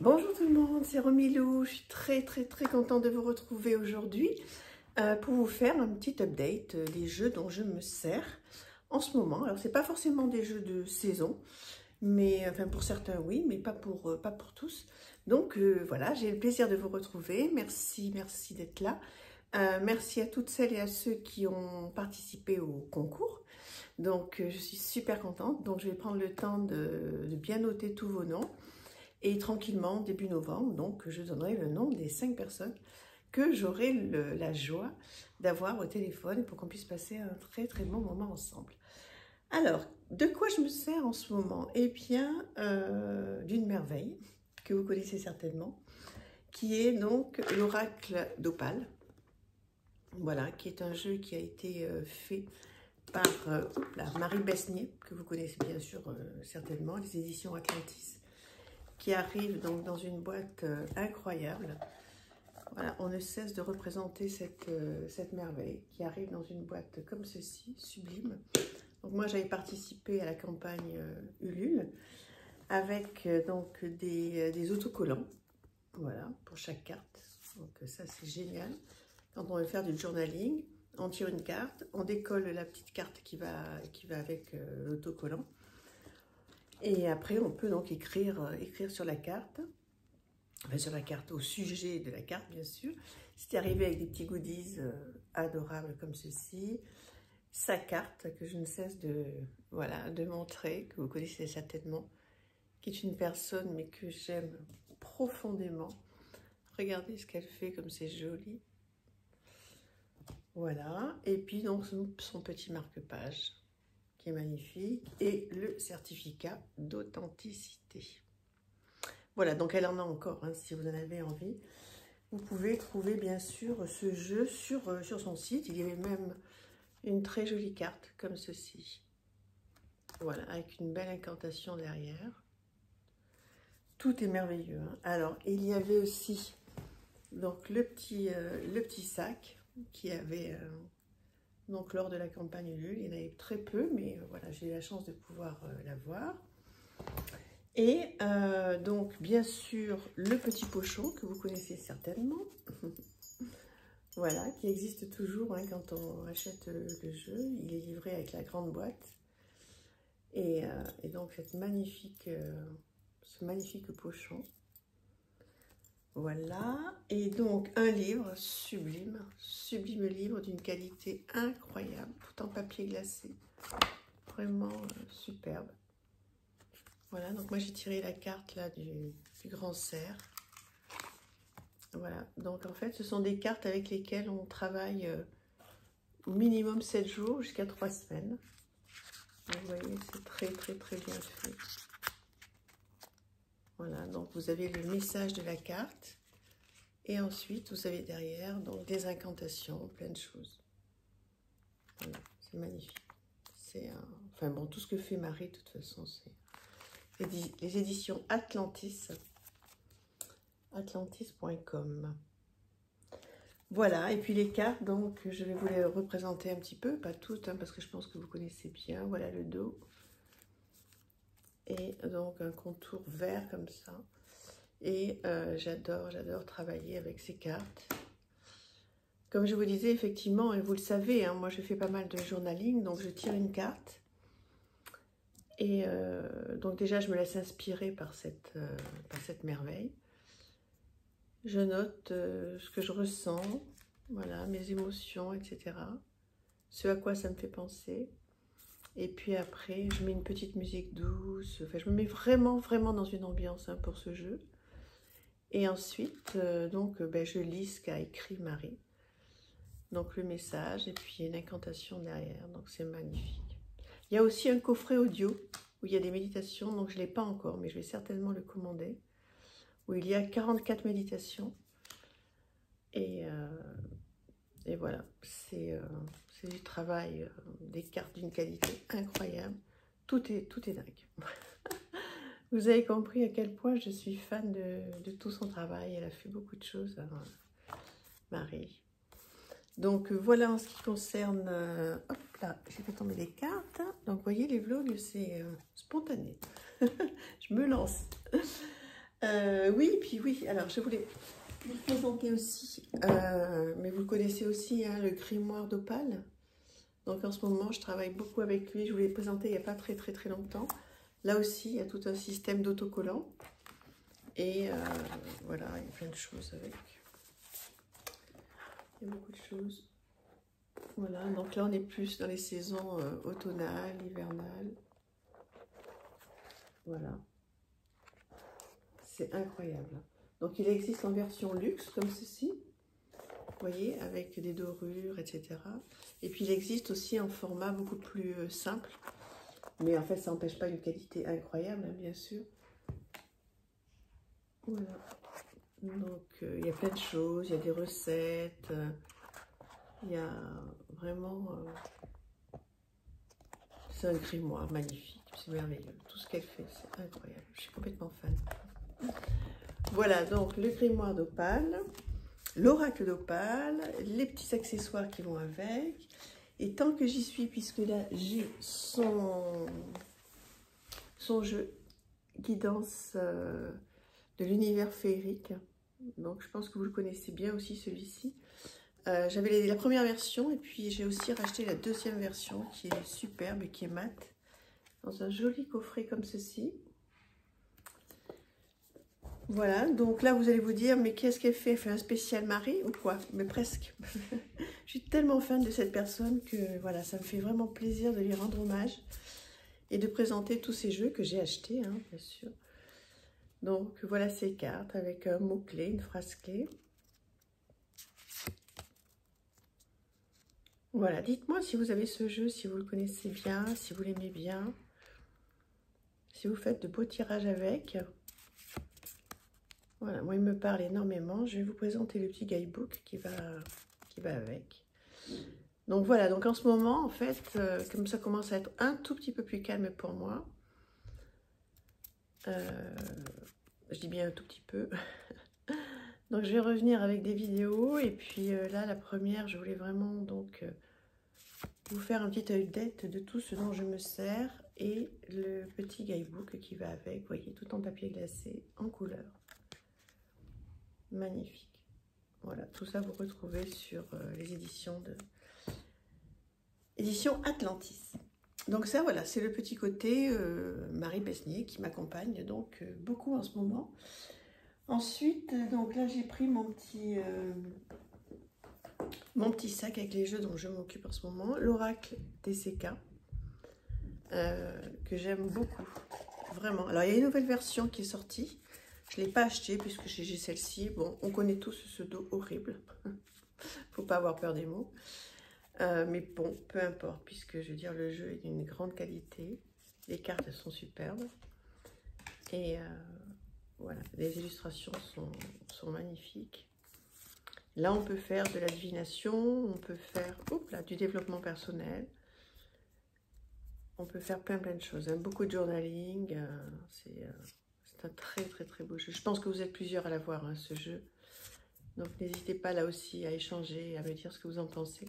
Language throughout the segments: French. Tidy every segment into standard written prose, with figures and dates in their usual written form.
Bonjour tout le monde, c'est Romilou. Je suis très contente de vous retrouver aujourd'hui pour vous faire un petit update des jeux dont je me sers en ce moment. Alors c'est pas forcément des jeux de saison, mais enfin pour certains oui, mais pas pour tous. Donc voilà, j'ai le plaisir de vous retrouver. Merci d'être là. Merci à toutes celles et à ceux qui ont participé au concours. Donc je suis super contente. Donc je vais prendre le temps de bien noter tous vos noms. Et tranquillement, début novembre, donc je donnerai le nom des 5 personnes que j'aurai la joie d'avoir au téléphone pour qu'on puisse passer un très bon moment ensemble. Alors, de quoi je me sers en ce moment? Eh bien, d'une merveille que vous connaissez certainement, qui est donc l'Oracle d'Opale. Voilà, qui est un jeu qui a été fait par Marie Besnier, que vous connaissez bien sûr certainement, les éditions Atlantis, qui arrive donc dans une boîte incroyable. Voilà, on ne cesse de représenter cette merveille qui arrive dans une boîte comme ceci, sublime. Donc moi j'avais participé à la campagne Ulule avec donc des autocollants, voilà, pour chaque carte. Donc ça c'est génial. Quand on veut faire du journaling, on tire une carte, on décolle la petite carte qui va avec l'autocollant. Et après, on peut donc écrire sur la carte, enfin sur la carte, au sujet de la carte, bien sûr. C'est arrivé avec des petits goodies adorables comme ceci. Sa carte, que je ne cesse de montrer, que vous connaissez certainement, qui est une personne, mais que j'aime profondément. Regardez ce qu'elle fait, comme c'est joli. Voilà. Et puis, donc, son petit marque-page, qui est magnifique, et le certificat d'authenticité. Voilà, donc elle en a encore, hein, si vous en avez envie. Vous pouvez trouver bien sûr ce jeu sur son site. Il y avait même une très jolie carte comme ceci. Voilà, avec une belle incantation derrière. Tout est merveilleux, hein. Alors, il y avait aussi donc le petit sac qui avait... donc lors de la campagne Ulule, il y en avait très peu, mais voilà, j'ai eu la chance de pouvoir l'avoir. Et donc bien sûr le petit pochon que vous connaissez certainement, voilà, qui existe toujours hein, quand on achète le jeu. Il est livré avec la grande boîte. Et donc ce magnifique pochon. Voilà, et donc un livre sublime livre d'une qualité incroyable, tout en papier glacé, vraiment superbe. Voilà, donc moi j'ai tiré la carte là du grand cerf. Voilà, donc en fait ce sont des cartes avec lesquelles on travaille au minimum 7 jours jusqu'à 3 semaines. Donc, vous voyez, c'est très bien fait. Voilà, donc vous avez le message de la carte et ensuite vous avez derrière donc des incantations, plein de choses. Voilà, c'est magnifique. C'est enfin bon, tout ce que fait Marie de toute façon, c'est les éditions Atlantis, atlantis.com. Voilà, et puis les cartes, donc je vais vous les représenter un petit peu, pas toutes, hein, parce que je pense que vous connaissez bien. Voilà le dos. Et donc un contour vert comme ça. Et j'adore travailler avec ces cartes. Comme je vous disais, effectivement, et vous le savez, hein, moi je fais pas mal de journaling, donc je tire une carte. Et donc déjà, je me laisse inspirer par cette merveille. Je note ce que je ressens, voilà, mes émotions, etc. Ce à quoi ça me fait penser. Et puis après, je mets une petite musique douce. Enfin, je me mets vraiment dans une ambiance hein, pour ce jeu. Et ensuite, je lis ce qu'a écrit Marie. Donc le message et puis une incantation derrière. Donc c'est magnifique. Il y a aussi un coffret audio où il y a des méditations. Donc je ne l'ai pas encore, mais je vais certainement le commander. Où il y a 44 méditations. Et voilà, c'est du travail, des cartes d'une qualité incroyable. Tout est dingue. Vous avez compris à quel point je suis fan de tout son travail. Elle a fait beaucoup de choses, hein, Marie. Donc voilà en ce qui concerne... hop là, j'ai fait tomber les cartes. Donc vous voyez, les vlogs, c'est spontané. Je me lance. Oui, puis oui, alors je voulais vous présenter aussi, mais vous le connaissez aussi, hein, le grimoire d'Opale. Donc en ce moment, je travaille beaucoup avec lui. Je vous l'ai présenté il n'y a pas très longtemps. Là aussi, il y a tout un système d'autocollants. Et voilà, il y a plein de choses avec. Il y a beaucoup de choses. Voilà, donc là on est plus dans les saisons automnales, hivernales. Voilà. C'est incroyable. Donc il existe en version luxe, comme ceci. Vous voyez, avec des dorures, etc. Et puis il existe aussi en format beaucoup plus simple. Mais en fait, ça n'empêche pas une qualité incroyable, hein, bien sûr. Voilà. Donc il y a plein de choses, il y a des recettes, il y a vraiment... c'est un grimoire magnifique, c'est merveilleux. Tout ce qu'elle fait, c'est incroyable. Je suis complètement fan. Voilà, donc le grimoire d'Opale. L'oracle d'Opale, les petits accessoires qui vont avec. Et tant que j'y suis, puisque là j'ai son jeu guidance de l'univers féerique. Donc je pense que vous le connaissez bien aussi celui-ci. J'avais la première version et puis j'ai aussi racheté la deuxième version qui est superbe et qui est mate. Dans un joli coffret comme ceci. Voilà, donc là vous allez vous dire, mais qu'est-ce qu'elle fait? Elle fait un spécial Marie ou quoi? Mais presque. Je suis tellement fan de cette personne que voilà, ça me fait vraiment plaisir de lui rendre hommage et de présenter tous ces jeux que j'ai achetés, hein, bien sûr. Donc voilà ces cartes avec un mot-clé, une phrase clé. Voilà, dites-moi si vous avez ce jeu, si vous le connaissez bien, si vous l'aimez bien, si vous faites de beaux tirages avec. Voilà, moi il me parle énormément. Je vais vous présenter le petit guidebook qui va avec. Donc voilà, donc en ce moment, en fait, comme ça commence à être un tout petit peu plus calme pour moi. Je dis bien un tout petit peu. Donc je vais revenir avec des vidéos. Et puis là, la première, je voulais vraiment donc vous faire un petit update de tout ce dont je me sers. Et le petit guidebook qui va avec, vous voyez, tout en papier glacé, en couleur. Magnifique. Voilà, tout ça vous retrouvez sur les éditions Atlantis. Donc ça, voilà, c'est le petit côté Marie Besnier qui m'accompagne donc beaucoup en ce moment. Ensuite, donc là, j'ai pris mon petit sac avec les jeux dont je m'occupe en ce moment. L'Oracle TCK, que j'aime beaucoup, vraiment. Alors, il y a une nouvelle version qui est sortie. Je ne l'ai pas acheté puisque j'ai celle-ci. Bon, on connaît tous ce dos horrible. Faut pas avoir peur des mots. Mais bon, peu importe, puisque je veux dire, le jeu est d'une grande qualité. Les cartes sont superbes. Et voilà, les illustrations sont magnifiques. Là, on peut faire de la divination, on peut faire du développement personnel. On peut faire plein de choses. Hein. Beaucoup de journaling. C'est un très beau jeu. Je pense que vous êtes plusieurs à l'avoir, hein, ce jeu. Donc, n'hésitez pas là aussi à échanger, à me dire ce que vous en pensez.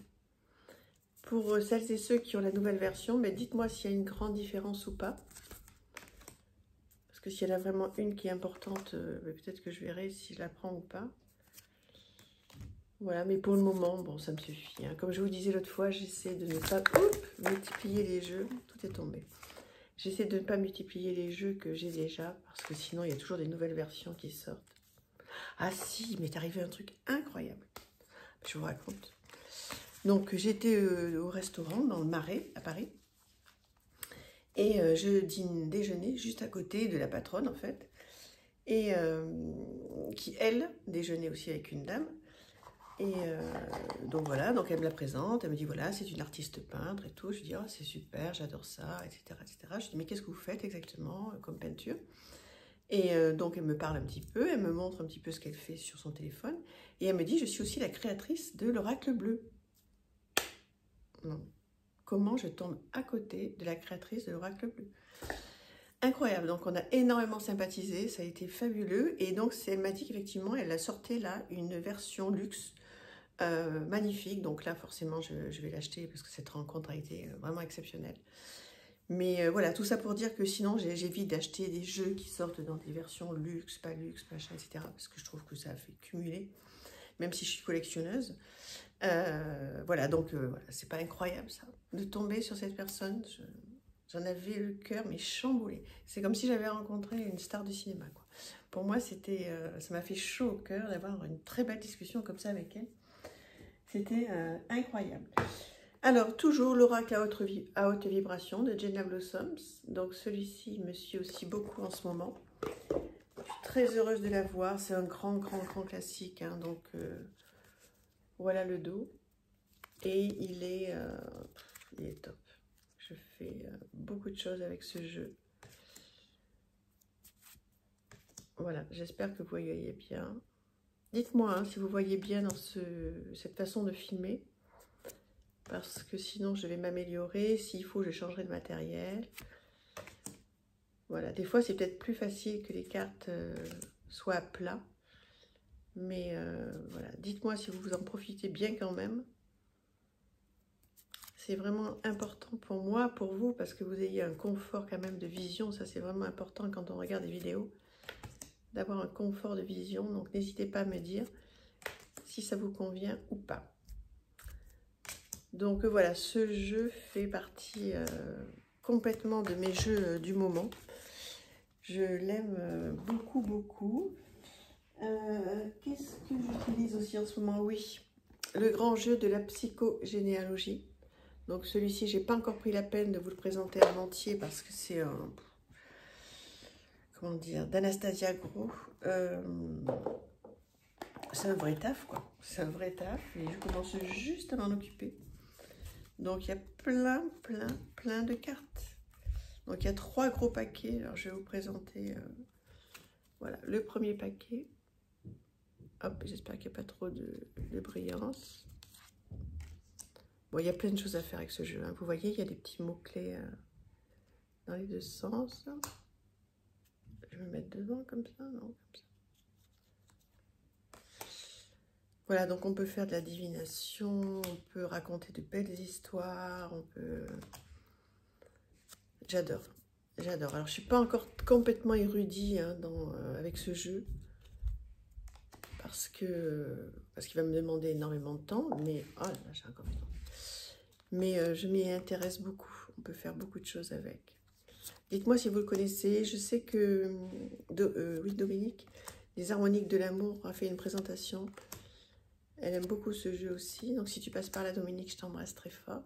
Pour celles et ceux qui ont la nouvelle version, dites-moi s'il y a une grande différence ou pas. Parce que s'il y en a vraiment une qui est importante, peut-être que je verrai si je la prends ou pas. Voilà, mais pour le moment, bon, ça me suffit. Hein. Comme je vous disais l'autre fois, j'essaie de ne pas multiplier les jeux. Tout est tombé. J'essaie de ne pas multiplier les jeux que j'ai déjà, parce que sinon, il y a toujours des nouvelles versions qui sortent. Ah si, il m'est arrivé un truc incroyable. Je vous raconte. Donc, j'étais au restaurant dans le Marais, à Paris. Et je déjeunais juste à côté de la patronne, en fait. Et qui, elle, déjeunait aussi avec une dame. Et donc voilà, donc elle me la présente, elle me dit voilà, c'est une artiste peintre et tout. Je dis oh, c'est super, j'adore ça, etc., etc. Je dis mais qu'est-ce que vous faites exactement comme peinture? Et donc elle me parle un petit peu, elle me montre un petit peu ce qu'elle fait sur son téléphone. Et elle me dit je suis aussi la créatrice de l'Oracle Bleu. Non. Comment je tombe à côté de la créatrice de l'Oracle Bleu? Incroyable, donc on a énormément sympathisé, ça a été fabuleux. Et donc elle m'a dit qu'effectivement elle a sorti là une version luxe. Magnifique, donc là forcément je vais l'acheter parce que cette rencontre a été vraiment exceptionnelle. Mais voilà, tout ça pour dire que sinon, j'évite d'acheter des jeux qui sortent dans des versions luxe, machin, etc. Parce que je trouve que ça fait cumuler, même si je suis collectionneuse. Voilà, donc voilà, c'est pas incroyable ça, de tomber sur cette personne. J'en avais le cœur, mais chamboulé. C'est comme si j'avais rencontré une star du cinéma, quoi. Pour moi, c'était, ça m'a fait chaud au cœur d'avoir une très belle discussion comme ça avec elle. C'était incroyable. Alors, toujours l'oracle à haute vibration de Jenna Blossoms. Donc, celui-ci me suit aussi beaucoup en ce moment. Je suis très heureuse de la voir. C'est un grand classique. Hein, donc, voilà le dos. Et il est top. Je fais beaucoup de choses avec ce jeu. Voilà, j'espère que vous voyez bien. Dites-moi hein, si vous voyez bien dans cette façon de filmer. Parce que sinon, je vais m'améliorer. S'il faut, je changerai de matériel. Voilà, des fois, c'est peut-être plus facile que les cartes soient à plat. Mais voilà, dites-moi si vous en profitez bien quand même. C'est vraiment important pour moi, pour vous, parce que vous ayez un confort quand même de vision. Ça, c'est vraiment important quand on regarde des vidéos, d'avoir un confort de vision. Donc, n'hésitez pas à me dire si ça vous convient ou pas. Donc, voilà, ce jeu fait partie complètement de mes jeux du moment. Je l'aime beaucoup. Qu'est-ce que j'utilise aussi en ce moment? Oui, le grand jeu de la psychogénéalogie. Donc celui-ci, j'ai pas encore pris la peine de vous le présenter en entier parce que c'est un, comment dire, d'Anastasia Gros. C'est un vrai taf, quoi. C'est un vrai taf et je commence juste à m'en occuper. Donc il y a plein de cartes. Donc il y a 3 gros paquets. Alors je vais vous présenter voilà, le premier paquet. Hop, j'espère qu'il n'y a pas trop de brillance. Bon, il y a plein de choses à faire avec ce jeu. Hein. Vous voyez, il y a des petits mots-clés dans les deux sens. Je vais me mettre devant comme ça, non, comme ça. Voilà, donc on peut faire de la divination, on peut raconter de belles histoires, on peut... J'adore. Alors, je ne suis pas encore complètement érudit hein, avec ce jeu. Parce qu'il va me demander énormément de temps, mais... Oh là là, j'ai encore du temps. Mais je m'y intéresse beaucoup. On peut faire beaucoup de choses avec. Dites-moi si vous le connaissez. Je sais que oui, Dominique, les harmoniques de l'amour, a fait une présentation. Elle aime beaucoup ce jeu aussi. Donc si tu passes par là, Dominique, je t'embrasse très fort.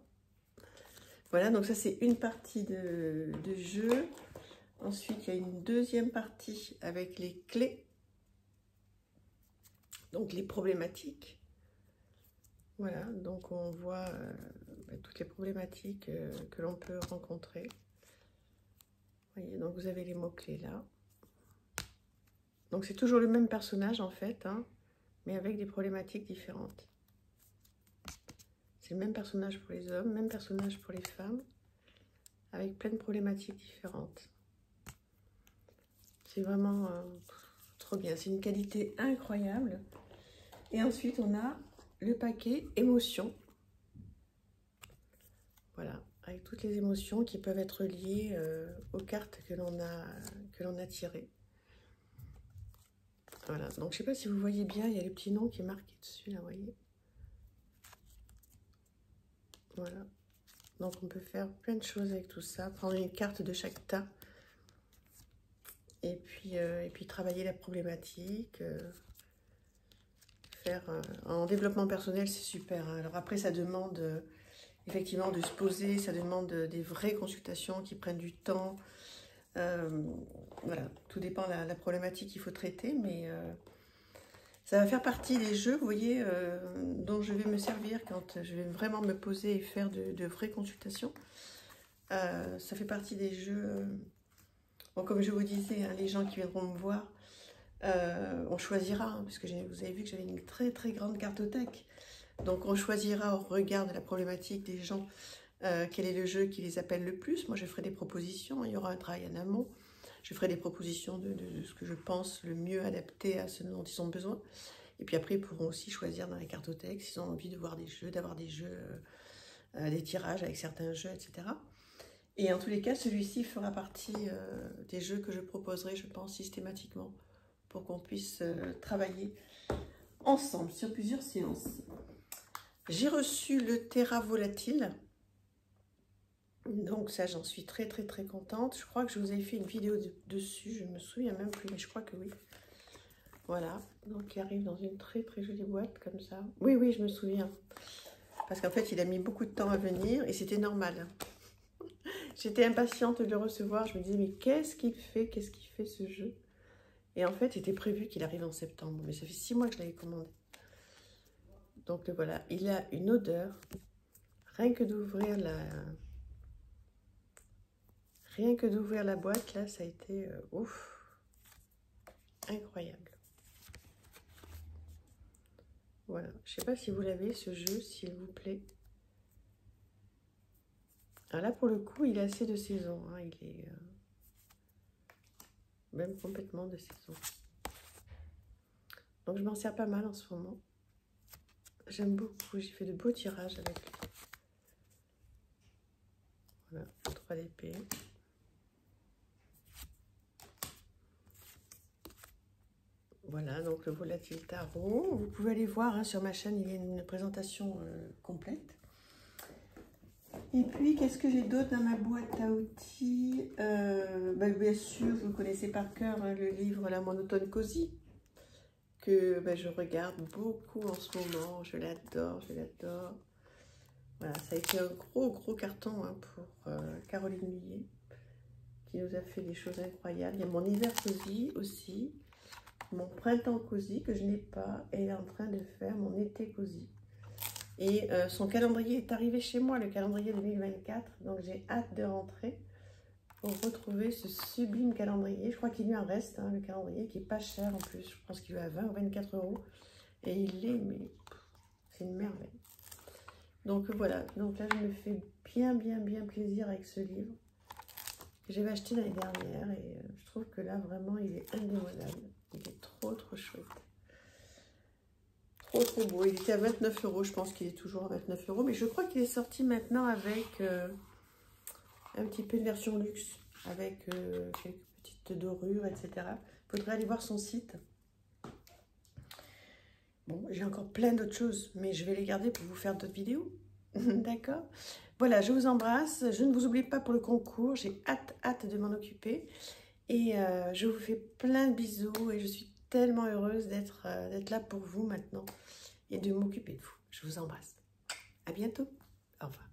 Voilà, donc ça c'est une partie de jeu. Ensuite, il y a une deuxième partie avec les clés. Donc les problématiques. Voilà, donc on voit toutes les problématiques que l'on peut rencontrer. Voyez, donc vous avez les mots-clés là. Donc c'est toujours le même personnage en fait, hein, mais avec des problématiques différentes. C'est le même personnage pour les hommes, même personnage pour les femmes, avec plein de problématiques différentes. C'est vraiment trop bien, c'est une qualité incroyable. Et ensuite on a le paquet émotions. Voilà, avec toutes les émotions qui peuvent être liées aux cartes que l'on a tirées. Voilà, donc je ne sais pas si vous voyez bien, il y a les petits noms qui est marqué dessus, là, vous voyez. Voilà, donc on peut faire plein de choses avec tout ça, prendre une carte de chaque tas, et puis travailler la problématique, faire en développement personnel, c'est super. Hein. Alors après, ça demande effectivement de se poser, ça demande des vraies consultations qui prennent du temps. Voilà, tout dépend de la problématique qu'il faut traiter, mais ça va faire partie des jeux, vous voyez, dont je vais me servir quand je vais vraiment me poser et faire de vraies consultations. Ça fait partie des jeux, bon, comme je vous disais, hein, les gens qui viendront me voir, on choisira, hein, parce que vous avez vu que j'avais une très grande cartothèque, donc on choisira au regard de la problématique des gens, quel est le jeu qui les appelle le plus. Moi, je ferai des propositions, il y aura un travail en amont. Je ferai des propositions de ce que je pense le mieux adapté à ce dont ils ont besoin. Et puis après, ils pourront aussi choisir dans la cartothèque s'ils ont envie de voir des jeux, d'avoir des jeux, des tirages avec certains jeux, etc. Et en tous les cas, celui-ci fera partie des jeux que je proposerai, je pense, systématiquement, pour qu'on puisse travailler ensemble sur plusieurs séances. J'ai reçu le Terra Volatile. Donc ça, j'en suis très contente. Je crois que je vous avais fait une vidéo dessus, je me souviens même plus, mais je crois que oui. Voilà, donc il arrive dans une très jolie boîte comme ça. Oui, je me souviens. Parce qu'en fait, il a mis beaucoup de temps à venir et c'était normal. J'étais impatiente de le recevoir. Je me disais, mais qu'est-ce qu'il fait ce jeu? Et en fait, c'était prévu qu'il arrive en septembre. Mais ça fait 6 mois que je l'avais commandé. Donc voilà, il a une odeur. Rien que d'ouvrir la boîte, là, ça a été ouf, incroyable. Voilà, je sais pas si vous l'avez ce jeu, s'il vous plaît. Alors là, pour le coup, il est assez de saison, hein. Il est même complètement de saison. Donc je m'en sers pas mal en ce moment. J'aime beaucoup, j'ai fait de beaux tirages avec lui. Voilà, 3 d'épée. Voilà, donc le volatile tarot. Vous pouvez aller voir hein, sur ma chaîne, il y a une présentation complète. Et puis, qu'est-ce que j'ai d'autre dans ma boîte à outils? Bien sûr, vous connaissez par cœur hein, le livre La monotone cosy, que je regarde beaucoup en ce moment. Je l'adore, je l'adore. Voilà, ça a été un gros carton hein, pour Caroline Millet, qui nous a fait des choses incroyables. Il y a mon hiver cosy aussi, mon printemps cosy que je n'ai pas, et elle est en train de faire mon été cosy. Et son calendrier est arrivé chez moi, le calendrier 2024, donc j'ai hâte de rentrer pour retrouver ce sublime calendrier. Je crois qu'il lui en reste, hein, le calendrier, qui est pas cher en plus. Je pense qu'il est à 20 ou 24 €. Et il est, mais c'est une merveille. Donc voilà, donc là je me fais bien plaisir avec ce livre. J'avais acheté l'année dernière et je trouve que là vraiment il est indémodable. Il est trop chouette. Trop beau. Il était à 29 €, je pense qu'il est toujours à 29 €, mais je crois qu'il est sorti maintenant avec un petit peu une version luxe, avec quelques petites dorures, etc. Il faudrait aller voir son site. Bon, j'ai encore plein d'autres choses, mais je vais les garder pour vous faire d'autres vidéos. D'accord? Voilà, je vous embrasse. Je ne vous oublie pas pour le concours. J'ai hâte de m'en occuper. Et je vous fais plein de bisous et je suis tellement heureuse d'être là pour vous maintenant et de m'occuper de vous. Je vous embrasse. À bientôt. Au revoir.